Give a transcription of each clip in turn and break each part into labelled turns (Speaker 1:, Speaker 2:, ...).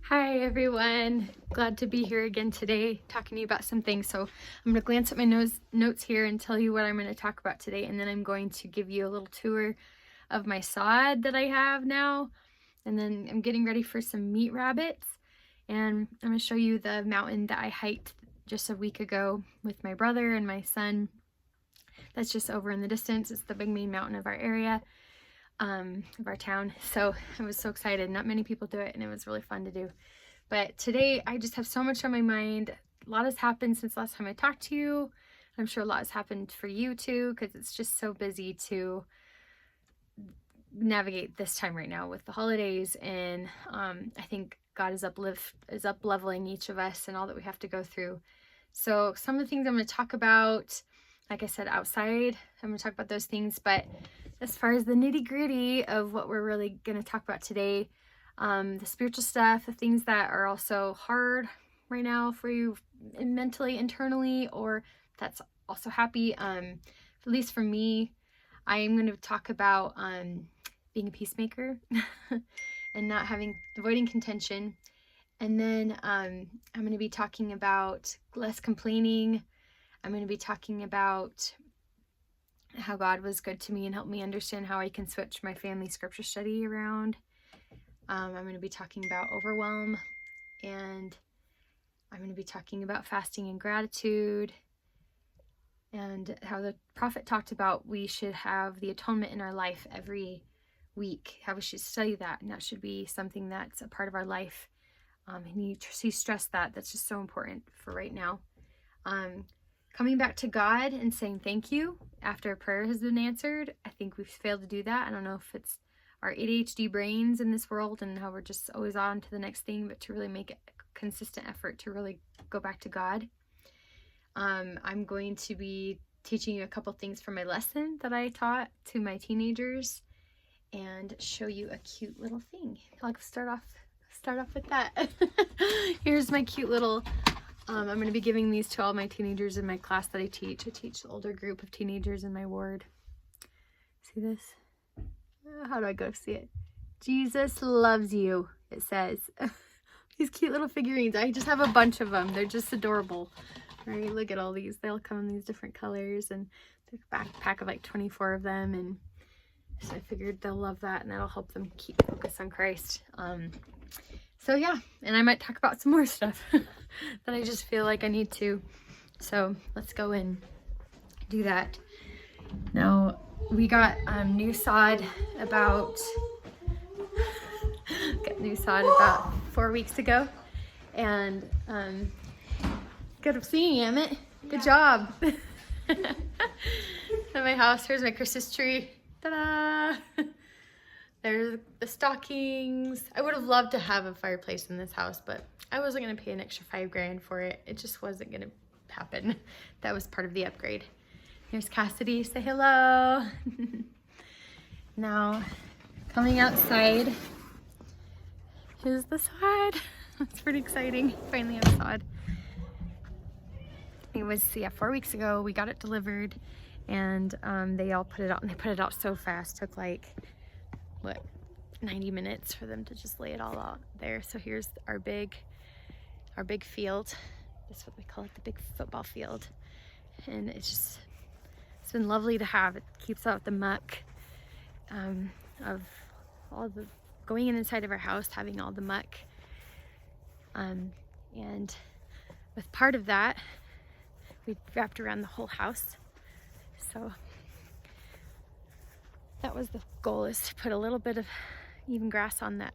Speaker 1: Hi everyone, glad to be here again today talking to you about some things. So I'm going to glance at my notes here and tell you what I'm going to talk about today, and then I'm going to give you a little tour of my sod that I have now, and then I'm getting ready for some meat rabbits, and I'm going to show you the mountain that I hiked just a week ago with my brother and my son. That's just over in the distance. It's the big main mountain of our area. Of our town. So I was so excited. Not many people do it, and it was really fun to do. But today I just have so much on my mind. A lot has happened since last time I talked to you. I'm sure a lot has happened for you too, because it's just so busy to navigate this time right now with the holidays. And I think God is up leveling each of us and all that we have to go through. So some of the things I'm going to talk about, like I said, outside, I'm going to talk about those things. But as far as the nitty-gritty of what we're really going to talk about today, the spiritual stuff, the things that are also hard right now for you mentally, internally, or that's also happy, at least for me, I am going to talk about being a peacemaker and avoiding contention. And then I'm going to be talking about less complaining. I'm going to be talking about how God was good to me and helped me understand how I can switch my family scripture study around. I'm going to be talking about overwhelm, and I'm going to be talking about fasting and gratitude, and how the prophet talked about we should have the atonement in our life every week, how we should study that, and that should be something that's a part of our life. And he stressed that. That's just so important for right now. Coming back to God and saying thank you after a prayer has been answered. I think we've failed to do that. I don't know if it's our ADHD brains in this world and how we're just always on to the next thing, but to really make a consistent effort to really go back to God. I'm going to be teaching you a couple things from my lesson that I taught to my teenagers and show you a cute little thing. I'll start off with that. Here's my cute little I'm going to be giving these to all my teenagers in my class that I teach. I teach the older group of teenagers in my ward. See this? How do I go see it? Jesus loves you, it says. These cute little figurines. I just have a bunch of them. They're just adorable. Right? Look at all these. They'll come in these different colors, and there's a backpack of like 24 of them. And so I figured they'll love that, and that'll help them keep focus on Christ. So yeah, and I might talk about some more stuff that I just feel like I need to. So let's go and do that. Now, we got new sod about 4 weeks ago. And good seeing you, Emmett. Good job. At my house, here's my Christmas tree. Ta-da! There's the stockings. I would have loved to have a fireplace in this house, but I wasn't going to pay an extra $5,000 for it. It just wasn't going to happen. That was part of the upgrade. Here's Cassidy. Say hello. Now, coming outside is the sod. It's pretty exciting. Finally have sod. It was, 4 weeks ago. We got it delivered, and they all put it out, and they put it out so fast. Took like 90 minutes for them to just lay it all out there. So here's our big field. That's what we call it, the big football field. And it's been lovely to have. It keeps out the muck of all the going inside of our house, having all the muck. And with part of that, we wrapped around the whole house. So that was the goal, is to put a little bit of even grass on that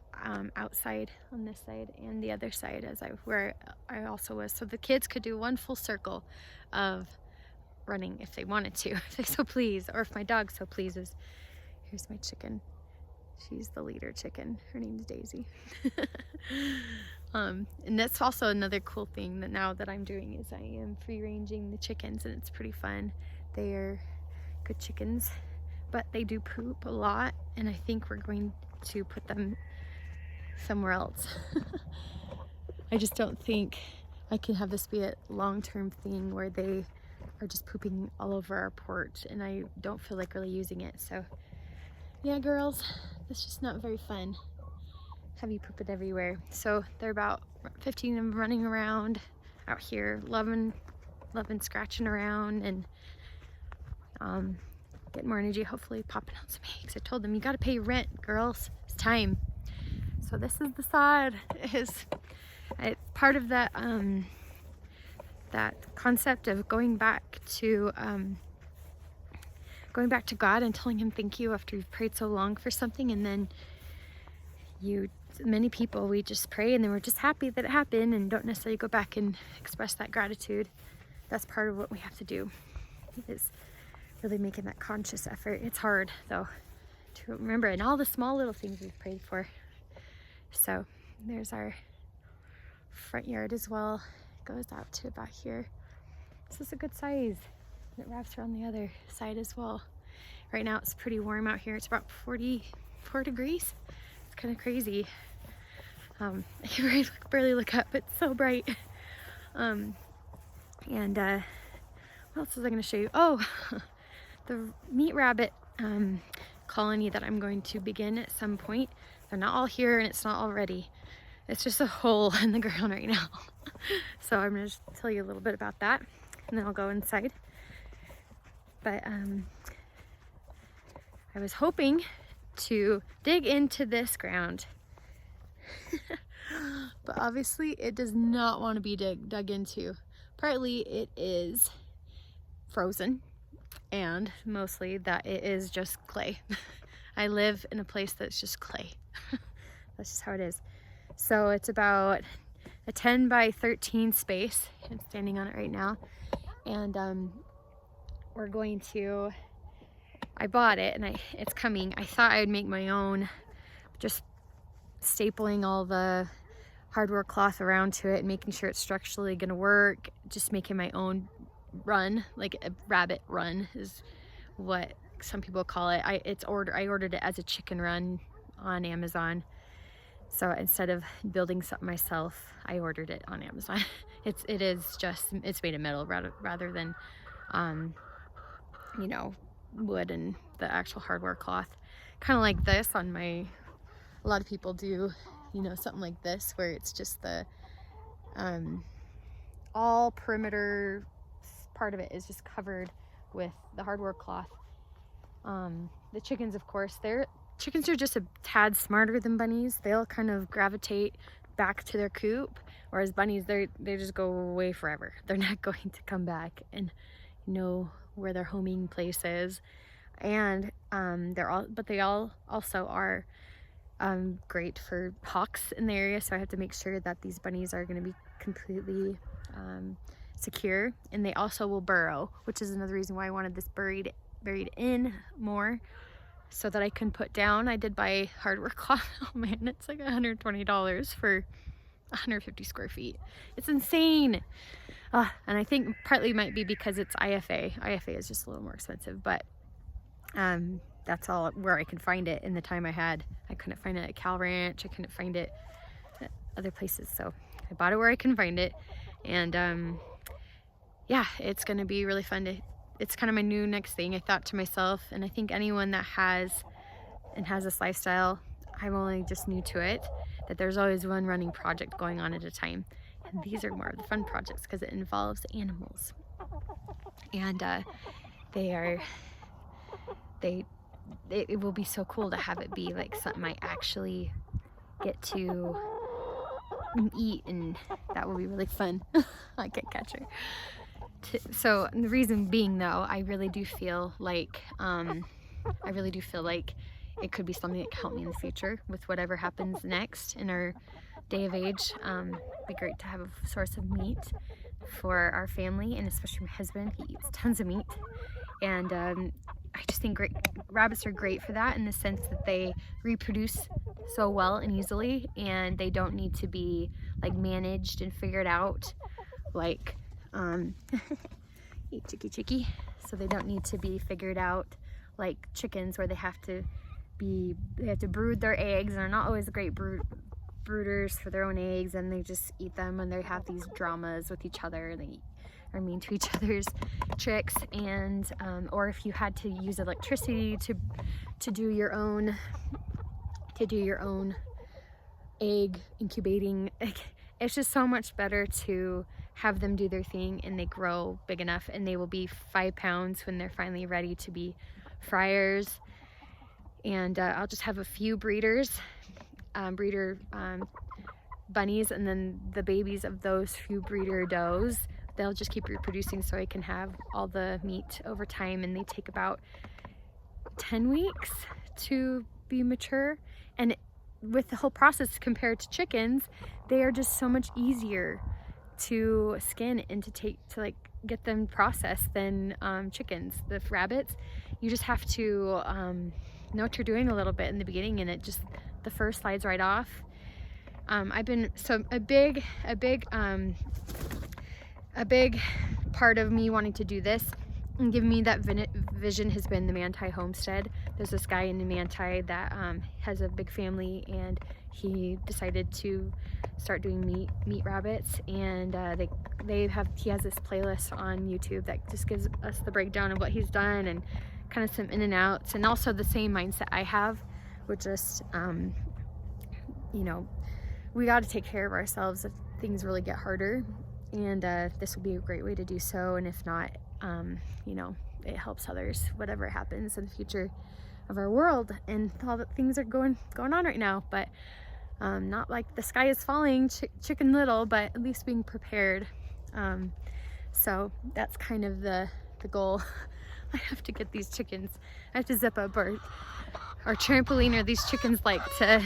Speaker 1: outside, on this side and the other side, where I also was, so the kids could do one full circle of running if they wanted to, if they so please, or if my dog so pleases. Here's my chicken. She's the leader chicken. Her name's Daisy. And that's also another cool thing that now that I'm doing, is I am free ranging the chickens, and it's pretty fun. They are good chickens, but they do poop a lot, and I think we're going to put them somewhere else. I just don't think I can have this be a long-term thing where they are just pooping all over our porch, and I don't feel like really using it. So yeah, girls, that's just not very fun. heavy pooping everywhere. So they're about 15 of them running around out here, loving scratching around and getting more energy, hopefully popping out some eggs. I told them, you gotta pay rent, girls. It's time. So this is the sod. It's part of that that concept of going back to God and telling him thank you after you've prayed so long for something, and then many people, we just pray and then we're just happy that it happened and don't necessarily go back and express that gratitude. That's part of what we have to do, is really making that conscious effort. It's hard though to remember, and all the small little things we've prayed for. So there's our front yard as well. It goes out to about here. This is a good size. It wraps around the other side as well. Right now it's pretty warm out here. It's about 44 degrees. It's kind of crazy. I can barely look up. It's so bright. And what else was I going to show you? Oh, the meat rabbit colony that I'm going to begin at some point. They're not all here and it's not all ready. It's just a hole in the ground right now. So I'm going to just tell you a little bit about that and then I'll go inside. But I was hoping to dig into this ground. But obviously it does not want to be dug into. Partly it is frozen, and mostly that it is just clay. I live in a place that's just clay. That's just how it is. So it's about a 10 by 13 space. I'm standing on it right now. And we're going to, I bought it and it's coming. I thought I would make my own, just stapling all the hardware cloth around to it and making sure it's structurally gonna work. Just making my own run, like a rabbit run is what some people call it. I ordered it as a chicken run on Amazon. So instead of building something myself, I ordered it on Amazon. It's made of metal rather than you know, wood and the actual hardware cloth. Kind of like this on a lot of people do, you know, something like this where it's just the all perimeter part of it is just covered with the hardware cloth. The chickens, of course, chickens are just a tad smarter than bunnies. They'll kind of gravitate back to their coop, whereas bunnies, they just go away forever. They're not going to come back and know where their homing place is. And they all also are great for hawks in the area, so I have to make sure that these bunnies are going to be completely secure. And they also will burrow, which is another reason why I wanted this buried in more, so that I can put down. I did buy hardware cloth. Oh man, it's like $120 for 150 square feet. It's insane. And I think partly might be because it's IFA. IFA is just a little more expensive, but that's all where I can find it in the time I had. I couldn't find it at Cal Ranch. I couldn't find it at other places. So I bought it where I can find it. And yeah, it's going to be really fun it's kind of my new next thing. I thought to myself, and I think anyone that has this lifestyle, I'm only just new to it, that there's always one running project going on at a time. And these are more of the fun projects because it involves animals. And it will be so cool to have it be like something I actually get to eat, and that will be really fun. I can't catch her. So the reason being, though, I really do feel like it could be something that can help me in the future with whatever happens next in our day of age. It'd be great to have a source of meat for our family, and especially my husband. He eats tons of meat, and I just think rabbits are great for that, in the sense that they reproduce so well and easily, and they don't need to be like managed and figured out like hey, chicky. So they don't need to be figured out like chickens, where they have to brood their eggs, and they're not always great brooders for their own eggs, and they just eat them, and they have these dramas with each other, and they are mean to each other's tricks. And or if you had to use electricity to do your own egg incubating. It's just so much better to have them do their thing and they grow big enough, and they will be 5 pounds when they're finally ready to be fryers. And I'll just have a few breeder bunnies, and then the babies of those few breeder does, they'll just keep reproducing so I can have all the meat over time. And they take about 10 weeks to be mature. And with the whole process compared to chickens, they are just so much easier to skin and to get them processed than chickens. The rabbits, you just have to know what you're doing a little bit in the beginning, and the fur slides right off. A big part of me wanting to do this and giving me that vision has been the Manti homestead. There's this guy in the Manti that has a big family, and he decided to start doing meat rabbits, and he has this playlist on YouTube that just gives us the breakdown of what he's done and kind of some in and outs, and also the same mindset I have, which just you know, we got to take care of ourselves if things really get harder, and this would be a great way to do so. And if not, you know, it helps others, whatever happens in the future of our world and all the things are going on right now. But not like the sky is falling, chicken little, but at least being prepared. So that's kind of the goal. I have to get these chickens. I have to zip up our trampoline, or these chickens like to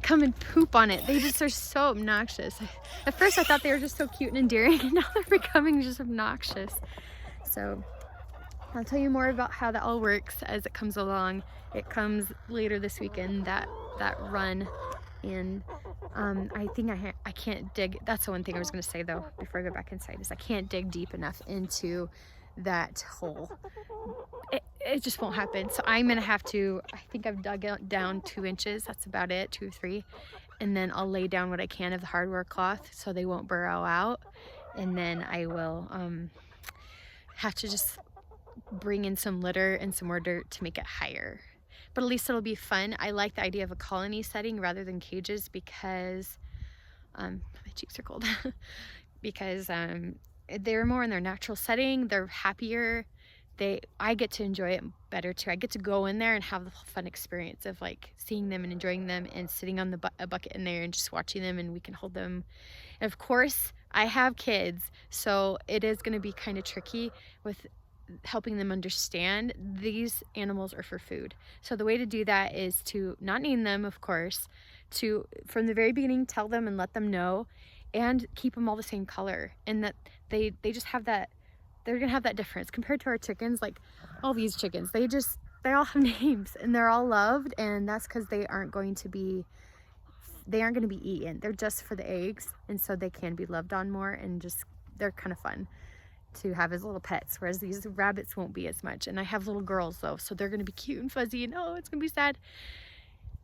Speaker 1: come and poop on it. They just are so obnoxious. At first I thought they were just so cute and endearing, and now they're becoming just obnoxious. So I'll tell you more about how that all works as it comes along. It comes later this weekend, that run. And I think I can't dig. That's the one thing I was going to say though before I go back inside, is I can't dig deep enough into that hole. It just won't happen. So I'm gonna have to, I think I've dug down 2 inches. That's about it, 2 or 3. And then I'll lay down what I can of the hardware cloth so they won't burrow out. And then I will have to just bring in some litter and some more dirt to make it higher. But at least it'll be fun. I like the idea of a colony setting rather than cages, because my cheeks are cold. Because they're more in their natural setting. They're happier. I get to enjoy it better too. I get to go in there and have the fun experience of like seeing them and enjoying them and sitting on a bucket in there and just watching them, and we can hold them. And of course, I have kids, so it is going to be kind of tricky with helping them understand these animals are for food. So the way to do that is to not name them, of course, to from the very beginning tell them and let them know, and keep them all the same color, and that they just have that, they're gonna have that difference compared to our chickens. Like all these chickens, they all have names and they're all loved, and that's because they aren't going to be eaten. They're just for the eggs, and so they can be loved on more, and just they're kind of fun to have as little pets, whereas these rabbits won't be as much. And I have little girls though, so they're gonna be cute and fuzzy, and oh, it's gonna be sad.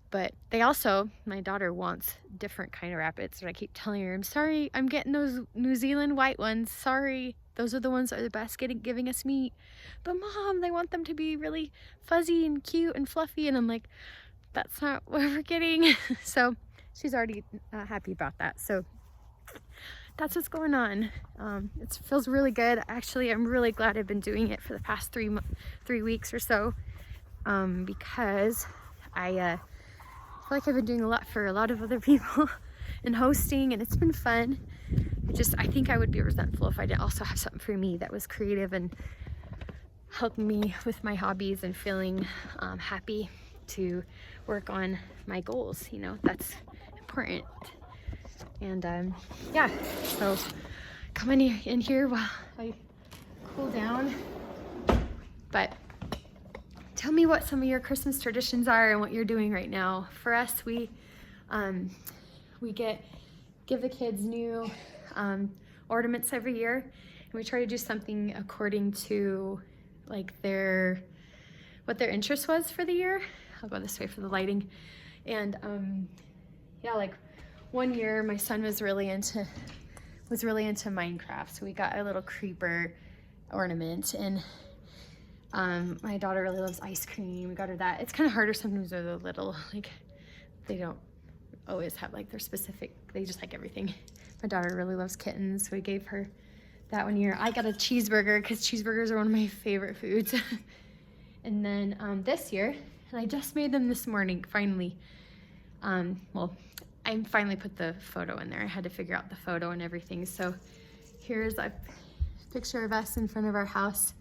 Speaker 1: But they also, my daughter wants different kind of rabbits, and I keep telling her, I'm sorry, I'm getting those New Zealand white ones, sorry, those are the ones that are the best giving us meat. But Mom, they want them to be really fuzzy and cute and fluffy, and I'm like, that's not what we're getting. So she's already happy about that. So that's what's going on. It feels really good. Actually, I'm really glad I've been doing it for the past 3 weeks or so, because I feel like I've been doing a lot for a lot of other people and hosting, and it's been fun. I think I would be resentful if I didn't also have something for me that was creative and helped me with my hobbies and feeling happy to work on my goals. You know, that's important. And yeah, so come in here while I cool down. But tell me what some of your Christmas traditions are and what you're doing right now. For us, we give the kids new ornaments every year, and we try to do something according to like what their interest was for the year. I'll go this way for the lighting. And yeah, like one year my son was really into Minecraft, so we got a little creeper ornament. And my daughter really loves ice cream. We got her that. It's kind of harder sometimes with a little, like, they don't always have like their specific, they just like everything. My daughter really loves kittens, so we gave her that one year. I got a cheeseburger because cheeseburgers are one of my favorite foods. And then this year, and I just made them this morning, finally. Well, I finally put the photo in there. I had to figure out the photo and everything. So here's a picture of us in front of our house.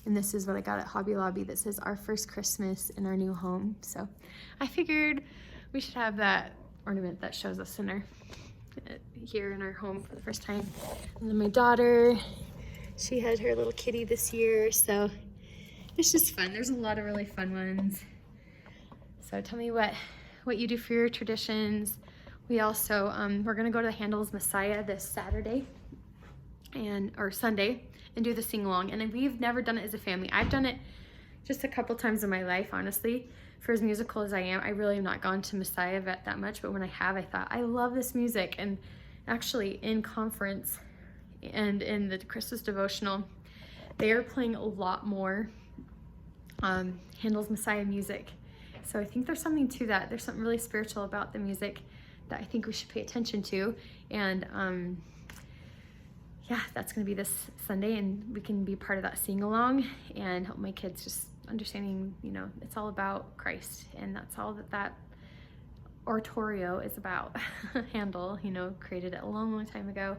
Speaker 1: And this is what I got at Hobby Lobby that says our first Christmas in our new home. So I figured we should have that ornament that shows us in our, here in our home for the first time. And then my daughter, she had her little kitty this year. So it's just fun. There's a lot of really fun ones. So tell me what you do for your traditions. We also, we're gonna go to the Handel's Messiah this Saturday or Sunday and do the sing-along. And we've never done it as a family. I've done it just a couple times in my life, honestly. For as musical as I am, I really have not gone to Messiah that much, but when I have, I thought, I love this music. And actually in conference and in the Christmas devotional, they are playing a lot more Handel's Messiah music. So I think there's something to that. There's something really spiritual about the music that I think we should pay attention to. And yeah, that's gonna be this Sunday, and we can be part of that sing-along and help my kids just understanding, you know, it's all about Christ, and that's all that oratorio is about. Handel, you know, created it a long, long time ago.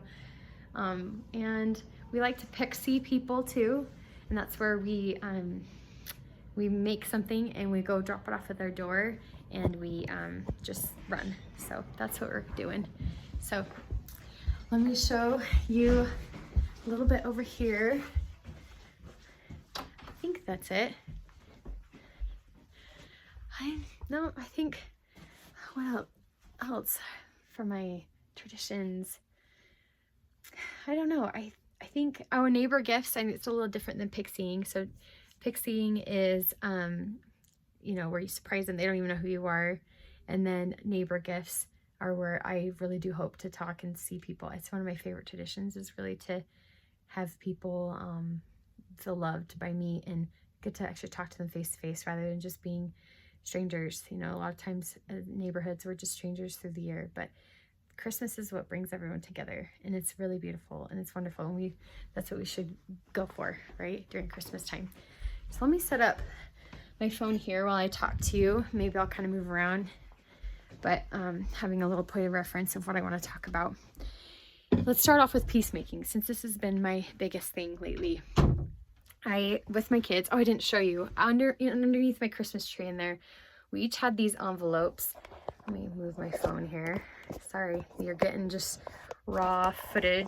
Speaker 1: And we like to pick see people too, and that's where we make something and we go drop it off at their door, and we just run. So that's what we're doing. So let me show you a little bit over here. I think that's it. I think, what else for my traditions? I don't know. I think our neighbor gifts, I mean, it's a little different than pixieing. So pixieing is, you know, where you surprise them, they don't even know who you are. And then neighbor gifts are where I really do hope to talk and see people. It's one of my favorite traditions, is really to have people feel loved by me and get to actually talk to them face to face rather than just being strangers. You know, a lot of times neighborhoods, we're just strangers through the year, but Christmas is what brings everyone together, and it's really beautiful and it's wonderful, and that's what we should go for, right, during Christmas time. So let me set up my phone here while I talk to you. Maybe I'll kind of move around, but having a little point of reference of what I want to talk about. Let's start off with peacemaking, since this has been my biggest thing lately. With my kids, I didn't show you, underneath my Christmas tree in there, we each had these envelopes. Let me move my phone here. Sorry, you're getting just raw footage.